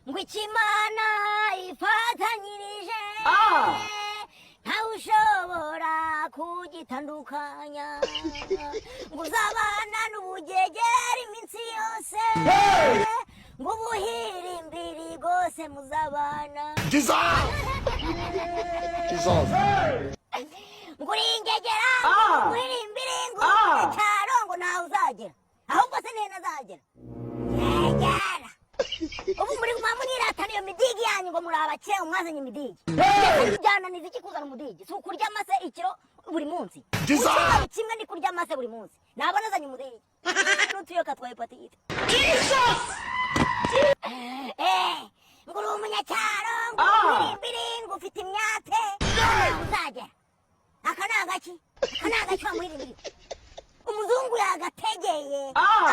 ngo ikimana ifatanyirije ntawe ushobora kugitandukanya ngo uzabana n'ubugegera iminsi yose ngo ubuhirimbiri bwose muzabana ngo uri ingegera ngo uhirimbiri ngo uri cyaro ngo ntawe uzagera ahubwo se niyo nazagera yegera ubu muri mwiratana iyo midigi yanyu ngo muri abakeye umwazanye imidigi byananiza iki kuzana umudigi si ukurya amase ikiro buri munsi ikiro kimwe ni kurya amase buri munsi naba nazanye umudigi n'utuyoka twa hepatite ngo uri umunyacyaro ngo uhirimbiri ngo ufite imyate uzagera aka ni agaki wamuhirimbiri umuzungu yagategeye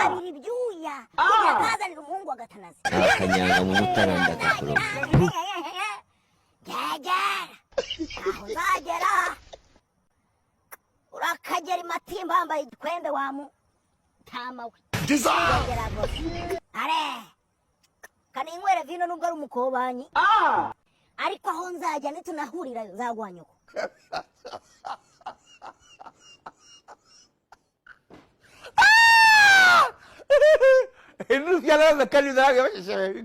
abiri ibyuya kugira akazanira umuhungu agatanaza akanyanga mu mutaranda kakuroga gegera aho uzagera urakagera imatimba wambaye igikwembe wamutama we gegera rwose are kaninywere vino nubwo ari umukobanyi ariko aho nzajya nitunahurirayo nzaguha nyoko Entonces ya la calidad que va a ser